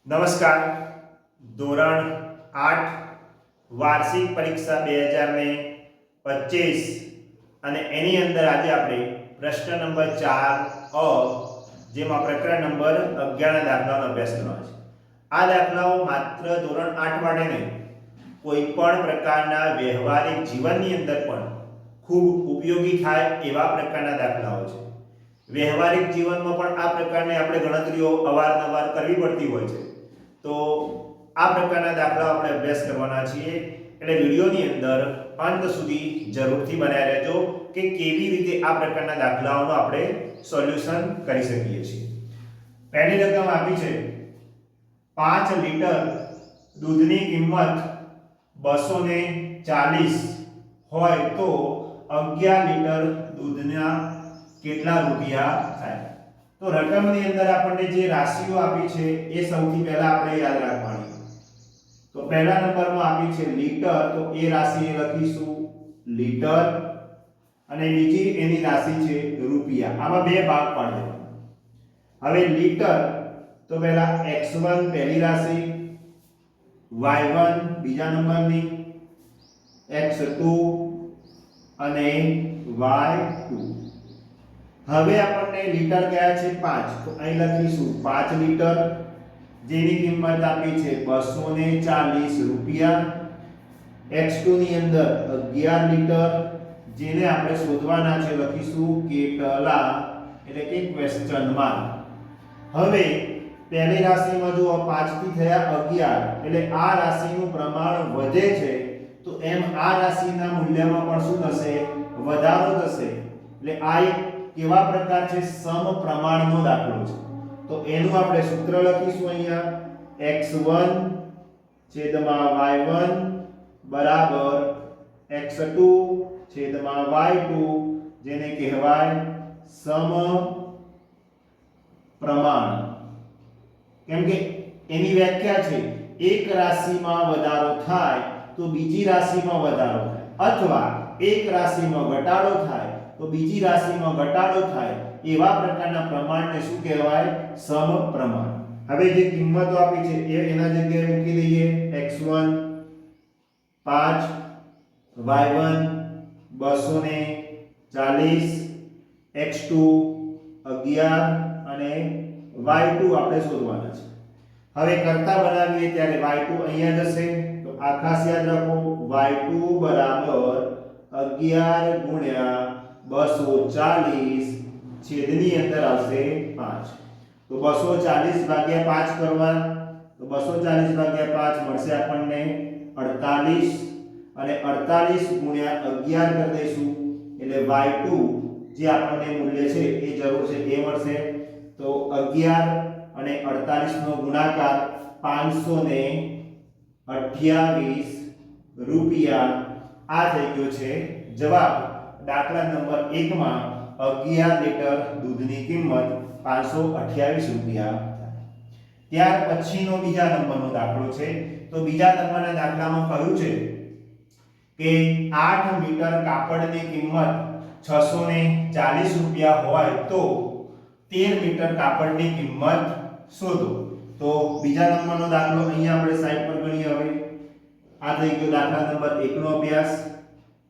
નમસ્કાર. ધોરણ 8 વાર્ષિક પરીક્ષા 2025 અને એની અંદર આજે આપણે પ્રશ્ન નંબર 4 અ જેમાં પ્રકરણ નંબર 11 ના દાખલાનો અભ્યાસ કરવાનો છે. આ દાખલાઓ માત્ર ધોરણ 8 માટે નહીં, કોઈ પણ પ્રકારના વ્યવહારિક જીવનની અંદર પણ ખૂબ ઉપયોગી થાય એવા પ્રકારના દાખલાઓ છે. વ્યવહારિક જીવનમાં પણ આ પ્રકારની આપણે ગણતરીઓ અવારનવાર કરવી પડતી હોય છે. તો આ પ્રકારના દાખલાઓ આપણે અભ્યાસ કરવાના છીએ, એટલે વિડિયોની અંદર અંત સુધી જરૂરથી બનાવી રહેજો કે કેવી રીતે આ પ્રકારના દાખલાઓનું આપણે સોલ્યુશન કરી શકીએ છીએ. પહેલી રકમ આપી છે 5 લિટર દૂધની કિંમત 240 હોય તો 11 લિટર દૂધના કેટલા રૂપિયા થાય? તો રકમની અંદર આપણને જે રાશિઓ આપી છે એ સૌથી પહેલા આપણે યાદ રાખવાની. તો પહેલા નંબરમાં આપી છે લીટર, તો એ રાશિ લખીશું લીટર, અને બીજી એની રાશિ છે રૂપિયા. આમાં બે ભાગ પાડજો. હવે લીટર તો પહેલા x1 પહેલી રાશિ, y1 બીજા નંબરની, x2 અને y2. હવે આપણને લીટર કયા છે 5, તો અહીં લખીશું 5 લીટર જેની કિંમત આપી છે 240 રૂપિયા. x2 ની અંદર 11 લીટર જેને આપણે શોધવાના છે, લખીશું કેટલા, એટલે કે ક્વેશ્ચન માર્ક. હવે પહેલી રાશિમાં જો 5 થી થયા 11, એટલે આ રાશિનું પ્રમાણ વધે છે, તો એમ આ રાશિના મૂલ્યમાં પણ શું થશે? વધારો થશે. એટલે આ એક કેવા પ્રકાર છે? સમપ્રમાણનો દાખલો છે. તો એનું આપણે સૂત્ર લખીશું અહીંયા, x1 છેદમાં y1 બરાબર x2 છેદમાં y2, જેને કહેવાય સમપ્રમાણ. કેમ કે એની વ્યાખ્યા છે એક રાશિમાં વધારો થાય તો બીજી રાશિમાં વધારો થાય, અથવા એક રાશિમાં ઘટાડો થાય તો બીજી રાશિમાં ઘટાડો થાય, એવા પ્રકારના પ્રમાણને શું કહેવાય? સમપ્રમાણ. હવે જે કિંમતો આપી છે એ એના જગ્યાએ મૂકી દઈએ. x1 5, y1 240, x2 11 અને y2 આપણે શોધવાના છે. હવે કરતા બનાવીએ ત્યારે y2 અહીંયા જશે, તો આ ખાસ યાદ રાખો, y2 બરાબર 11 ગુણ્યા 240 છેદની અંદર આવશે 5. તો 240 ભાગ્યા 5 કરવા, તો 240 ભાગ્યા 5 મળશે આપણને 48, અને 48 ગુણ્યા 11 કરી દઈશું, એટલે y2 જે આપણને મૂલ્ય છે એ જરૂર છે એ મળશે. તો 11 અને 48 નો ગુણાકાર 528 રૂપિયા. આ થઈ ગયો છે જવાબ. દાખલા નંબર 1 માં 11 લીટર દૂધની કિંમત 528 રૂપિયા. ત્યાર પછીનો બીજા નંબરનો દાખલો છે. તો બીજા નંબરના દાખલામાં કહ્યું છે કે 8 મીટર કાપડની કિંમત 640 રૂપિયા હોય તો 13 મીટર કાપડની કિંમત શોધો. તો બીજા નંબરનો દાખલો અહીંયા આપણે સાઈડ પર ગણીએ. હવે આ થઈ ગયો દાખલા નંબર 1 નો અભ્યાસ.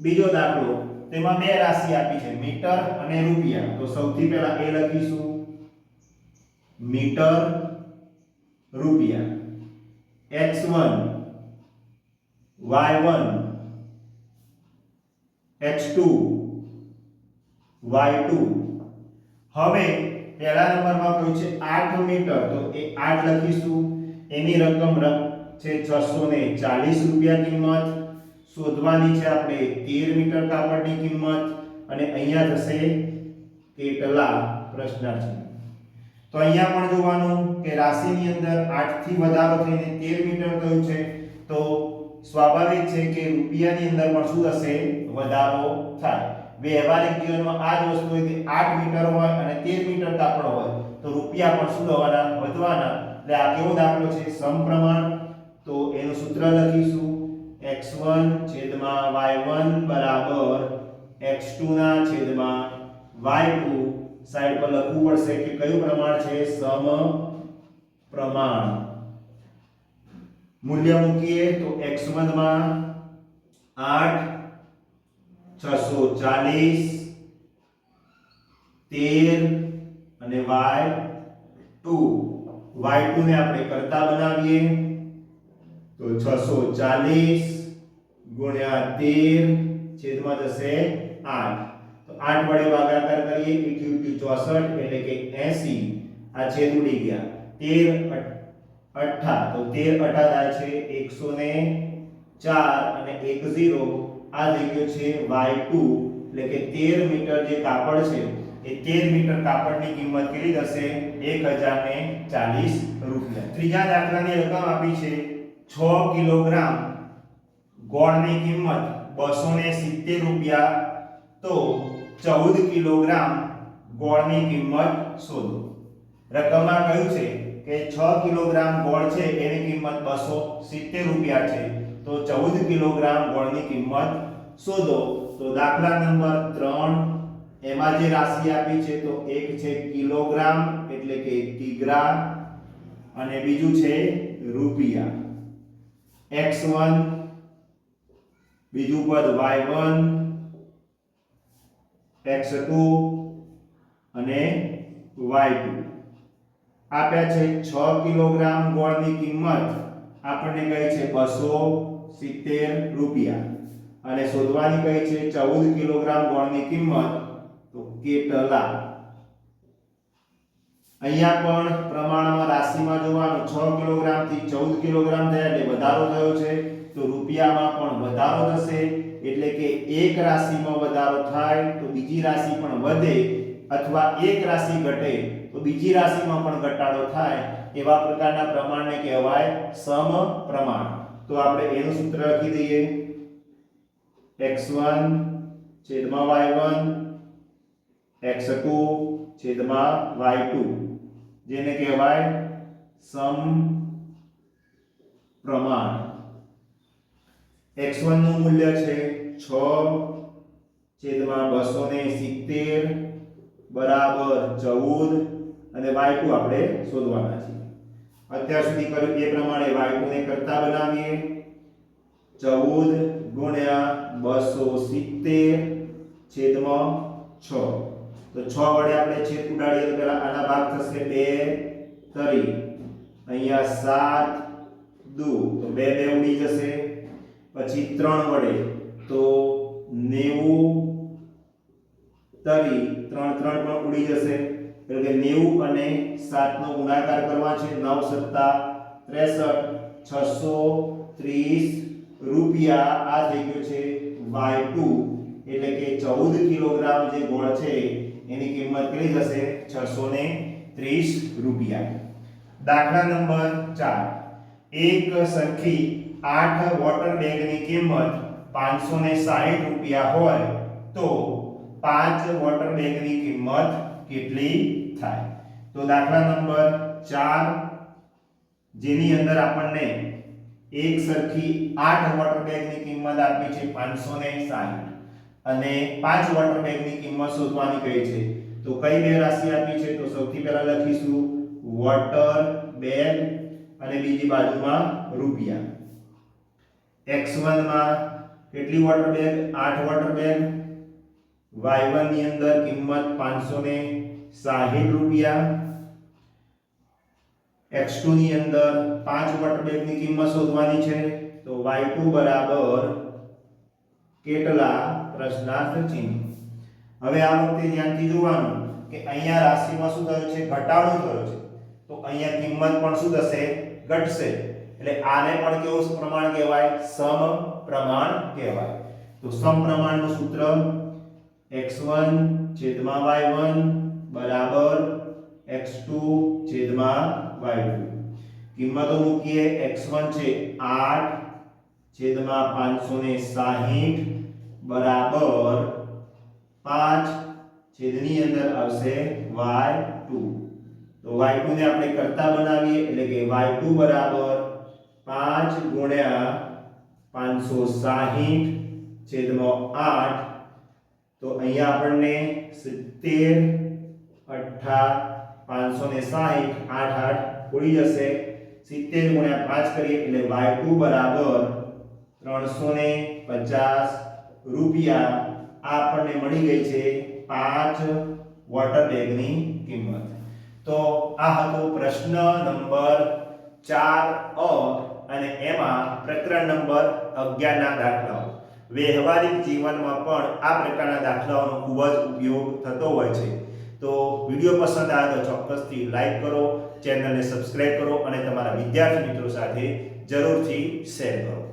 બીજો દાખલો, તેમાં બે રાશિ આપી છે, મીટર અને રૂપિયા. તો સૌથી પહેલા એ લખીશું મીટર રૂપિયા. x1 y1 x2 y2. હવે પહેલા નંબરમાં કહ્યું છે 8 મીટર, તો એ 8 લખીશું. એની રકમ છે 640 રૂપિયા કિંમત. શોધવાની છે આપણે 13 મીટર કાપડની કિંમત, અને અહીંયા થશે કેટલા? પ્રશ્નાર્થ. તો અહીંયા પણ જોવાનું કે રાશિની અંદર 8 થી વધારો થઈને 13 મીટર થયું છે, તો સ્વાભાવિક છે કે રૂપિયાની અંદર પણ શું થશે? વધારો થાય. વ્યવહારિક જીવનમાં આ જ વસ્તુ હોય કે 8 મીટર હોય અને 13 મીટર કાપડ હોય તો રૂપિયા પણ શું થવાના? વધવાના. એટલે આ કેવો દાખલો છે? સમપ્રમાણ. તો એનું સૂત્ર લખીશું x1 છેદમાં y1 બરાબર x2 ના છેદમાં y2. સાઈડ પર લખવું પડશે કે કયું પ્રમાણ છે? સમપ્રમાણ. મૂલ્ય મૂકીએ તો x1 માં 8 640 13 અને y2 ને આપણે કરતા બનાવીએ તો 640 ગુણ્યા 13 છેદમાં જશે 8 તો 8 વડે ભાગાકાર કરીએ 8 એટલે કે 80 આ છેદ ઉડી ગયા 13 18 તો 13 18 થાય છે 104 અને 10 આ થઈ ગયો છે y2 એટલે કે 13 મીટર જે કાપડ છે એ 13 મીટર કાપડની કિંમત કેટલી થશે 1040 રૂપિયા. ત્રીજા દાખલાની રકમ આપી છે 6 કિલોગ્રામ ગોળની કિંમત 270 રૂપિયા તો 14 કિલોગ્રામ ગોળની કિંમત શોધો. રકમમાં કહ્યું છે કે 6 કિલોગ્રામ ગોળ છે એની કિંમત 270 રૂપિયા છે તો 14 કિલોગ્રામ ગોળની કિંમત શોધો. તો દાખલા નંબર 3 એમાં જે રાશિ આપી છે તો એક છે કિલોગ્રામ એટલે કે કિગ્રા અને બીજું છે રૂપિયા. x1 બીજું પદ y1 x2 અને y2 આપ્યા છે 6 કિલોગ્રામ ગોળની કિંમત આપણને કહે છે 270 રૂપિયા અને શોધવાની કહે છે 14 કિલોગ્રામ ગોળની કિંમત તો કેટલા. અહીંયા પણ પ્રમાણમાં રાશિમાં જોવાનું 6 કિલોગ્રામ થી 14 કિલોગ્રામ થયા એટલે વધારો થયો છે તો રૂપિયામાં પણ વધારો થશે એટલે કે એક રાશિમાં વધારો થાય તો બીજી રાશિ પણ વધે અથવા એક રાશિ ઘટે તો બીજી રાશિમાં પણ ઘટાડો થાય એવા પ્રકારના પ્રમાણને કહેવાય સમપ્રમાણ. તો આપણે એનું સૂત્ર લખી દઈએ x1 છેદમાં y1 x2 છેદમાં y2 જેને કહેવાય સમપ્રમાણ. x1 નું મૂલ્ય છે 6 છેદમાં 270 બરાબર 14 અને y2 આપણે શોધવાના છે. અત્યાર સુધી કર્યું એ પ્રમાણે y2 ને કરતા બનાવીએ 14 ગુણ્યા 270 છેદમાં 6 તો 6 વડે આપણે છેદ ઉડાડીએ તો પહેલા આના ભાગ થશે 2 તરી અહીંયા 7 દુ તો 2 2 ઉડી જશે પછી 3 વડે તો 90 તરી 3 3 પણ ઉડી જશે એટલે કે 90 અને 7 નો ગુણાકાર કરવા છે 9 સત્તા 63 630 રૂપિયા આ થઈ ગયો છે y2 એટલે કે 14 કિલોગ્રામ જે ગોળ છે એની કિંમત કેટલી થશે 630 રૂપિયા. દાખલા નંબર 4 એક સરખી 8 વોટર બેગની કિંમત 560 રૂપિયા હોય તો 5 વોટર બેગની કિંમત કેટલી થાય. તો દાખલા નંબર 4 જેની અંદર આપણને એક સરખી 8 વોટર બેગની કિંમત આપી છે 560 અને 5 વોટર બેગની કિંમત શોધવાની કહી છે તો કઈ બે રાશિ આપી છે તો સૌથી પહેલા લખીશું વોટર બેગ અને બીજી બાજુમાં રૂપિયા. x1 માં કેટલી water bag 8 water bag y1 ની અંદર કિંમત 560 રૂપિયા x2 ની અંદર 5 વોટર બેગની કિંમત શોધવાની છે તો y2 બરાબર કેટલા પ્રશ્નાર્થ ચિહ્ન. હવે આ વખતે ધ્યાનથી જોવાનું કે અહીંયા રાશિમાં શું થયું છે ઘટાડો થયો છે તો અહીંયા કિંમત પણ શું થશે ઘટશે એટલે આને પણ કેવું પ્રમાણ કહેવાય સમપ્રમાણ કહેવાય. તો સમપ્રમાણનું સૂત્ર x1 છેદમાં y1 બરાબર x2 છેદમાં y2. કિંમતો મૂકીએ x1 છે 8 છેદમાં 560 બરાબર 5 છેદની અંદર આવશે y2 તો y2 ને આપણે કરતા બનાવીએ એટલે કે y2 બરાબર 5 ગુણ્યા 560 છેદમાં 8 તો અહીંયા આપણને 70 8 560 8 8 ઉડી જશે 70 ગુણ્યા 5 કરીએ એટલે y2 બરાબર 350 રૂપિયા આ આપણને મળી ગઈ છે 5 વોટર બેગની કિંમત. તો આ હતો પ્રશ્ન નંબર 4 અને એમાં પ્રકરણ નંબર 11 ના દાખલાઓ. વ્યવહારિક જીવનમાં પણ આ પ્રકારના દાખલાઓનો ખૂબ જ ઉપયોગ થતો હોય છે. તો વિડિયો પસંદ આવે તો ચોક્કસથી લાઈક કરો, ચેનલને સબસ્ક્રાઇબ કરો અને તમારા વિદ્યાર્થી મિત્રો સાથે જરૂરથી શેર કરો.